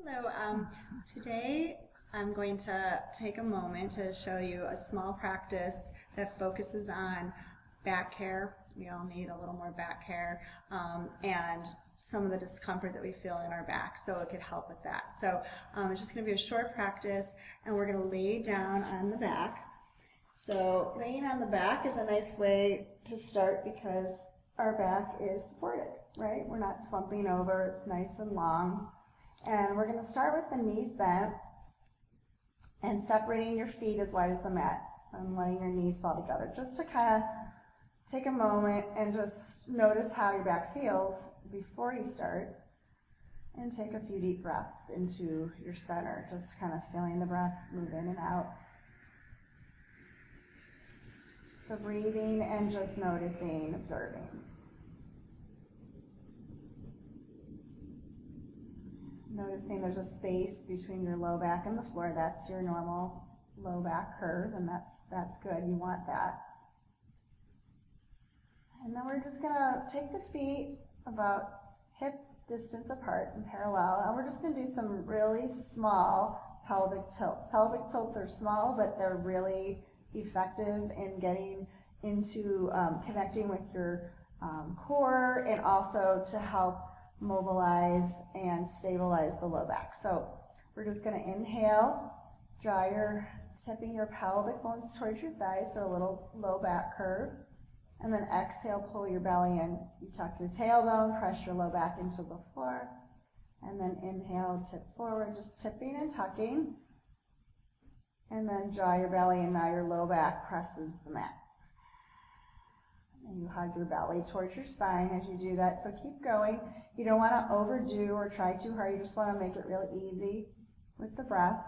Hello, today I'm going to take a moment to show you a small practice that focuses on back hair. We all need a little more back hair and some of the discomfort that we feel in our back, so it could help with that. So it's just going to be a short practice, and we're going to lay down on the back. So laying on the back is a nice way to start because our back is supported, right? We're not slumping over, it's nice and long. And we're going to start with the knees bent and separating your feet as wide as the mat and letting your knees fall together. Just to kind of take a moment and just notice how your back feels before you start. And take a few deep breaths into your center, just kind of feeling the breath move in and out. So breathing and just noticing, observing. Noticing there's a space between your low back and the floor. That's your normal low back curve, and that's good. You want that. And then we're just going to take the feet about hip distance apart and parallel, and we're just going to do some really small pelvic tilts. Pelvic tilts are small, but they're really effective in getting into connecting with your core, and also to help mobilize and stabilize the low back. So we're just going to inhale, tipping your pelvic bones towards your thighs, so a little low back curve. And then exhale, pull your belly in. You tuck your tailbone, press your low back into the floor. And then inhale, tip forward, just tipping and tucking. And then draw your belly in. Now your low back presses the mat. And you hug your belly towards your spine as you do that. So keep going. You don't want to overdo or try too hard. You just want to make it really easy with the breath.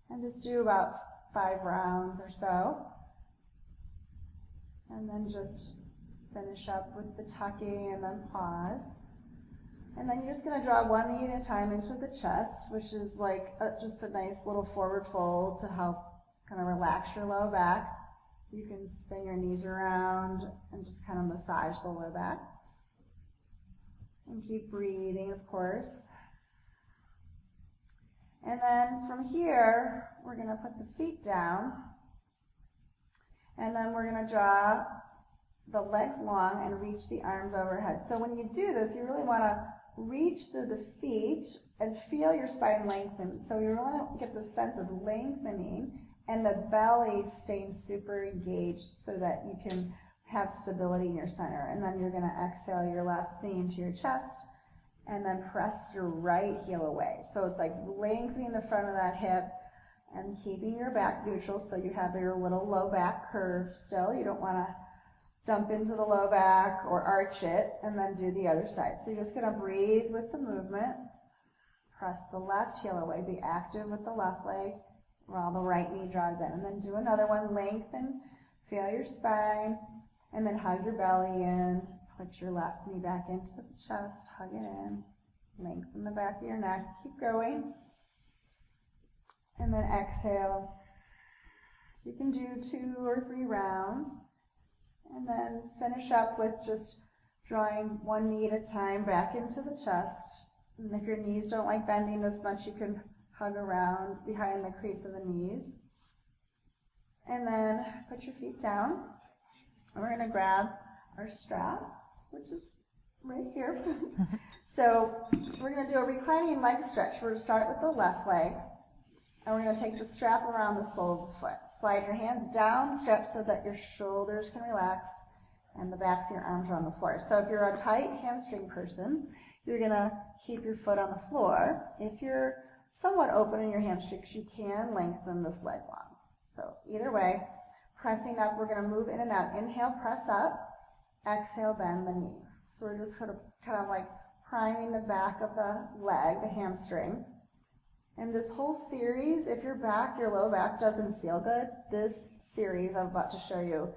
And just do about 5 rounds or so. And then just finish up with the tucking and then pause. And then you're just going to draw one knee at a time into the chest, which is like just a nice little forward fold to help kind of relax your low back. You can spin your knees around and just kind of massage the low back. And keep breathing, of course. And then from here, we're going to put the feet down. And then we're going to draw the legs long and reach the arms overhead. So when you do this, you really want to reach through the feet and feel your spine lengthen. So you want to get the sense of lengthening and the belly staying super engaged so that you can have stability in your center. And then you're going to exhale your left knee into your chest and then press your right heel away. So it's like lengthening the front of that hip and keeping your back neutral so you have your little low back curve still. You don't want to dump into the low back or arch it and then do the other side. So you're just going to breathe with the movement. Press the left heel away. Be active with the left leg while the right knee draws in. And then do another one. Lengthen. Feel your spine. And then hug your belly in. Put your left knee back into the chest. Hug it in. Lengthen the back of your neck. Keep going. And then exhale. So you can do 2 or 3 rounds. And then finish up with just drawing one knee at a time back into the chest. And if your knees don't like bending this much, you can hug around behind the crease of the knees. And then put your feet down. And we're going to grab our strap, which is right here. So we're going to do a reclining leg stretch. We're going to start with the left leg. And we're going to take the strap around the sole of the foot. Slide your hands down the strap so that your shoulders can relax and the backs of your arms are on the floor. So if you're a tight hamstring person, you're going to keep your foot on the floor. If you're somewhat open in your hamstrings, you can lengthen this leg long. So either way, pressing up, we're going to move in and out. Inhale, press up. Exhale, bend the knee. So we're just kind of like priming the back of the leg, the hamstring. And this whole series, if your low back doesn't feel good, this series I'm about to show you,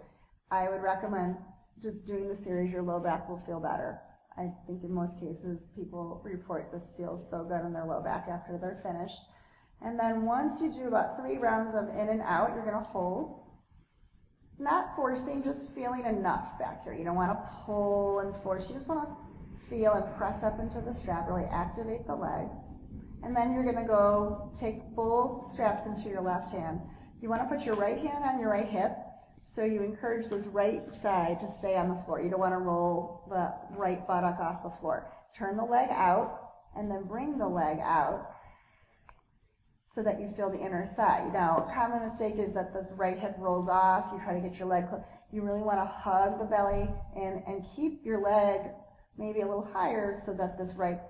I would recommend just doing the series. Your low back will feel better. I think in most cases, people report this feels so good in their low back after they're finished. And then once you do about 3 rounds of in and out, you're going to hold. Not forcing, just feeling enough back here. You don't want to pull and force. You just want to feel and press up into the strap, really activate the leg. And then you're gonna go take both straps into your left hand. You wanna put your right hand on your right hip, so you encourage this right side to stay on the floor. You don't wanna roll the right buttock off the floor. Turn the leg out, and then bring the leg out so that you feel the inner thigh. Now, a common mistake is that this right hip rolls off. You try to get your leg close. You really wanna hug the belly and keep your leg maybe a little higher so that this right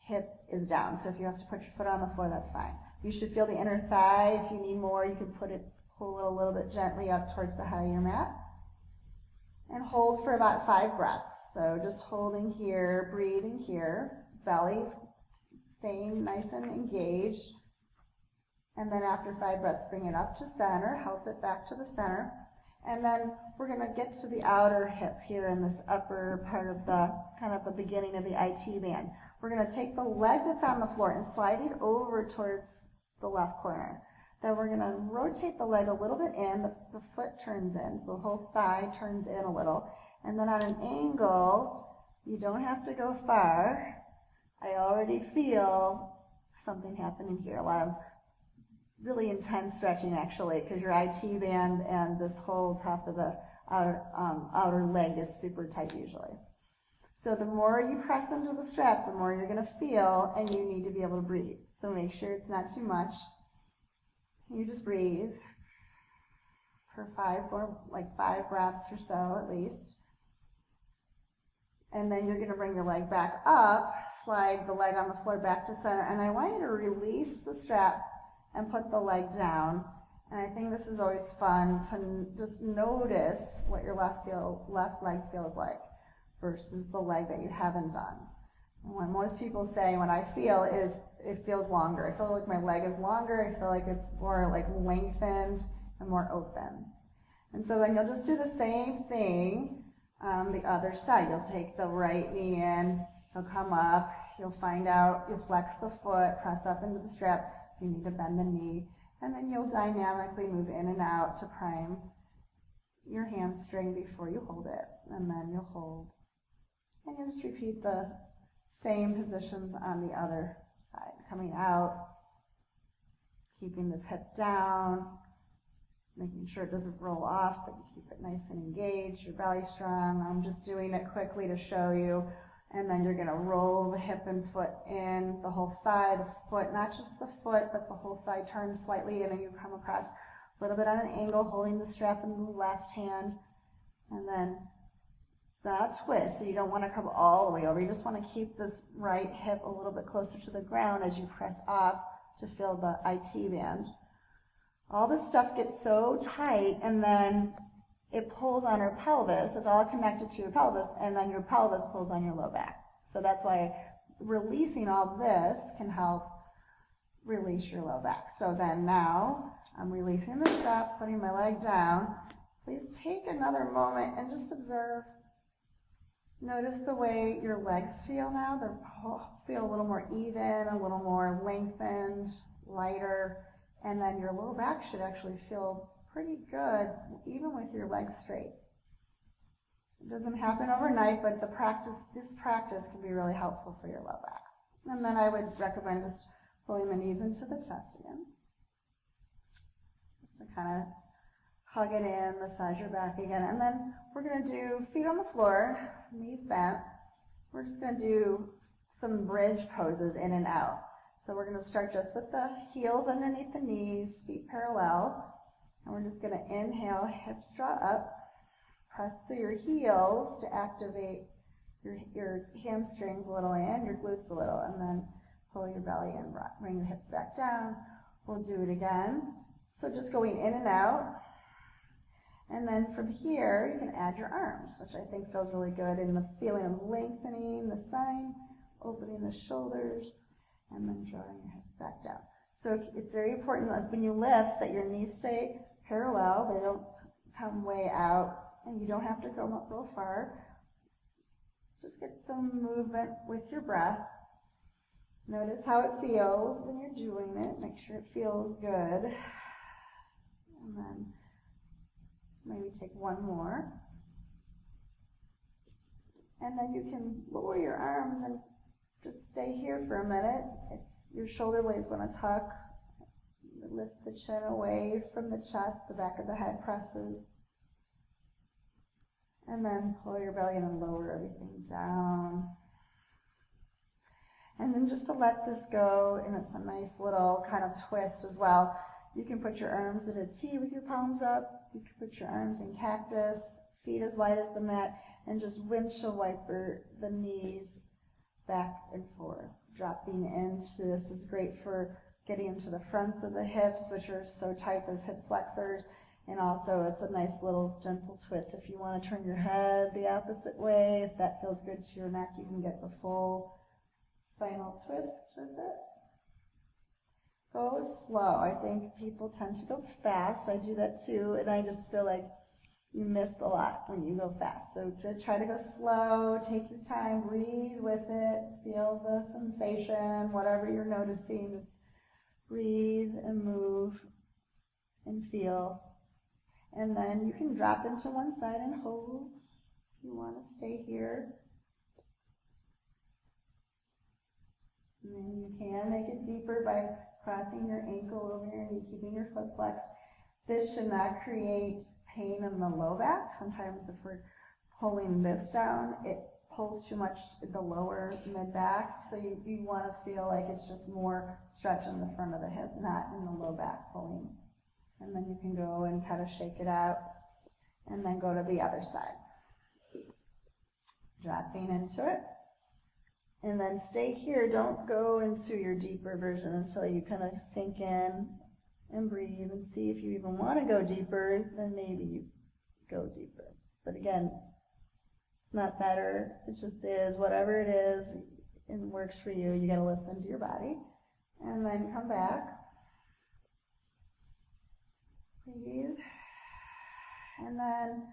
hip is down. So if you have to put your foot on the floor, that's fine. You should feel the inner thigh. If you need more, you can pull it a little bit gently up towards the head of your mat. And hold for about 5 breaths. So just holding here, breathing here, belly's staying nice and engaged. And then after 5 breaths, bring it up to center, help it back to the center. And then we're gonna get to the outer hip here in this upper part of the, kind of the beginning of the IT band. We're gonna take the leg that's on the floor and slide it over towards the left corner. Then we're gonna rotate the leg a little bit in, the foot turns in, so the whole thigh turns in a little. And then on an angle, you don't have to go far. I already feel something happening here, a lot of really intense stretching actually, because your IT band and this whole top of the outer leg is super tight usually. So the more you press into the strap, the more you're gonna feel, and you need to be able to breathe. So make sure it's not too much. You just breathe for 5 breaths or so at least. And then you're gonna bring your leg back up, slide the leg on the floor back to center, and I want you to release the strap and put the leg down. And I think this is always fun to just notice what your left leg feels like versus the leg that you haven't done. And what most people say when I feel is it feels longer. I feel like my leg is longer. I feel like it's more like lengthened and more open. And so then you'll just do the same thing on the other side. You'll take the right knee in, you'll come up, you'll find out, you'll flex the foot, press up into the strap. You need to bend the knee, and then you'll dynamically move in and out to prime your hamstring before you hold it, and then you'll hold. And you'll just repeat the same positions on the other side. Coming out, keeping this hip down, making sure it doesn't roll off, but you keep it nice and engaged, your belly strong. I'm just doing it quickly to show you. And then you're gonna roll the hip and foot in, the whole thigh, the foot, not just the foot, but the whole thigh turns slightly in, and you come across a little bit on an angle, holding the strap in the left hand. And then it's not a twist, so you don't wanna come all the way over. You just wanna keep this right hip a little bit closer to the ground as you press up to feel the IT band. All this stuff gets so tight, and then it pulls on your pelvis. It's all connected to your pelvis, and then your pelvis pulls on your low back. So that's why releasing all this can help release your low back. So then now I'm releasing the strap, putting my leg down. Please take another moment and just observe. Notice the way your legs feel now. They feel a little more even, a little more lengthened, lighter, and then your low back should actually feel pretty good, even with your legs straight. It doesn't happen overnight, but this practice can be really helpful for your low back. And then I would recommend just pulling the knees into the chest again, just to kind of hug it in, massage your back again. And then we're going to do feet on the floor, knees bent. We're just going to do some bridge poses in and out. So we're going to start just with the heels underneath the knees, feet parallel. And we're just going to inhale, hips draw up, press through your heels to activate your hamstrings a little and your glutes a little, and then pull your belly in, bring your hips back down. We'll do it again. So just going in and out. And then from here, you can add your arms, which I think feels really good in the feeling of lengthening the spine, opening the shoulders, and then drawing your hips back down. So it's very important that when you lift that your knees stay parallel, they don't come way out, and you don't have to go up real far. Just get some movement with your breath. Notice how it feels when you're doing it. Make sure it feels good. And then maybe take one more. And then you can lower your arms and just stay here for a minute. If your shoulder blades want to tuck, lift the chin away from the chest, the back of the head presses. And then pull your belly in and lower everything down. And then just to let this go, and it's a nice little kind of twist as well. You can put your arms in a T with your palms up. You can put your arms in cactus, feet as wide as the mat, and just windshield wiper the knees back and forth. Dropping into this is great for getting into the fronts of the hips, which are so tight, those hip flexors. And also it's a nice little gentle twist. If you want to turn your head the opposite way, if that feels good to your neck, you can get the full spinal twist with it. Go slow. I think people tend to go fast. I do that too, and I just feel like you miss a lot when you go fast. So try to go slow, take your time, breathe with it, feel the sensation, whatever you're noticing, just breathe and move and feel. And then you can drop into one side and hold if you want to stay here. And then you can make it deeper by crossing your ankle over your knee, keeping your foot flexed. This should not create pain in the low back. Sometimes if we're pulling this down, it pulls too much in the lower mid back. So you want to feel like it's just more stretch in the front of the hip, not in the low back pulling. And then you can go and kind of shake it out and then go to the other side. Dropping into it. And then stay here. Don't go into your deeper version until you kind of sink in and breathe and see if you even want to go deeper, then maybe you go deeper. But again, it's not better. It just is. Whatever it is and works for you, you got to listen to your body. And then come back. Breathe. And then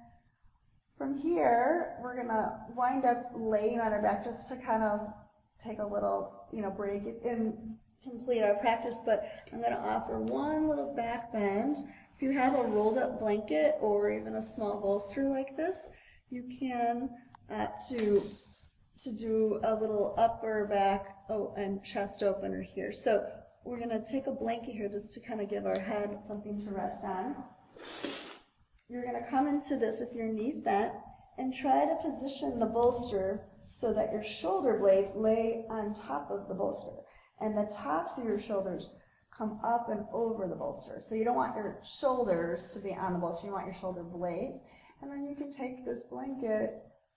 from here, we're going to wind up laying on our back just to kind of take a little, break and complete our practice. But I'm going to offer one little back bend. If you have a rolled up blanket or even a small bolster like this, you can to do a little upper back and chest opener here. So we're going to take a blanket here just to kind of give our head something to rest on. You're going to come into this with your knees bent and try to position the bolster so that your shoulder blades lay on top of the bolster and the tops of your shoulders come up and over the bolster. So you don't want your shoulders to be on the bolster, you want your shoulder blades. And then you can take this blanket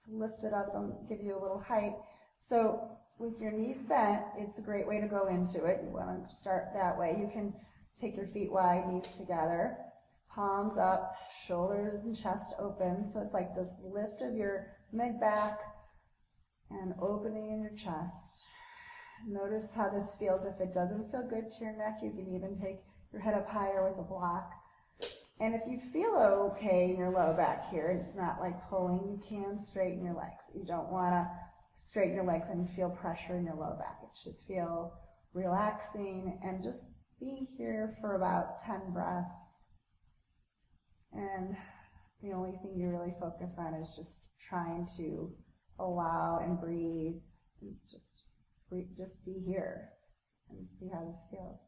to lift it up and give you a little height. So with your knees bent, it's a great way to go into it. You want to start that way. You can take your feet wide, knees together, palms up, shoulders and chest open. So it's like this lift of your mid-back and opening in your chest. Notice how this feels. If it doesn't feel good to your neck, you can even take your head up higher with a block. And if you feel okay in your low back here, it's not like pulling, you can straighten your legs. You don't want to straighten your legs and feel pressure in your low back. It should feel relaxing, and just be here for about 10 breaths. And the only thing you really focus on is just trying to allow and breathe, and just be here and see how this feels.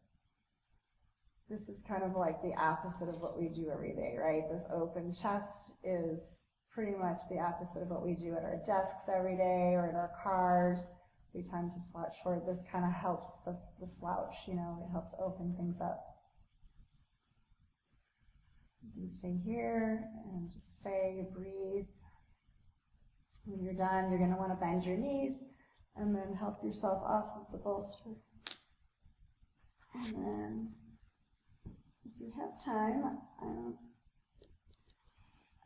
This is kind of like the opposite of what we do every day, right? This open chest is pretty much the opposite of what we do at our desks every day or in our cars. We tend to slouch forward. This kind of helps the slouch, it helps open things up. You can stay here and just stay, breathe. When you're done, you're going to want to bend your knees and then help yourself off of the bolster. And then, if you have time, I'm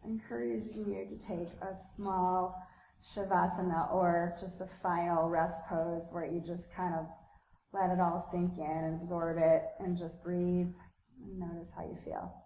encouraging you to take a small shavasana or just a final rest pose where you just kind of let it all sink in and absorb it and just breathe and notice how you feel.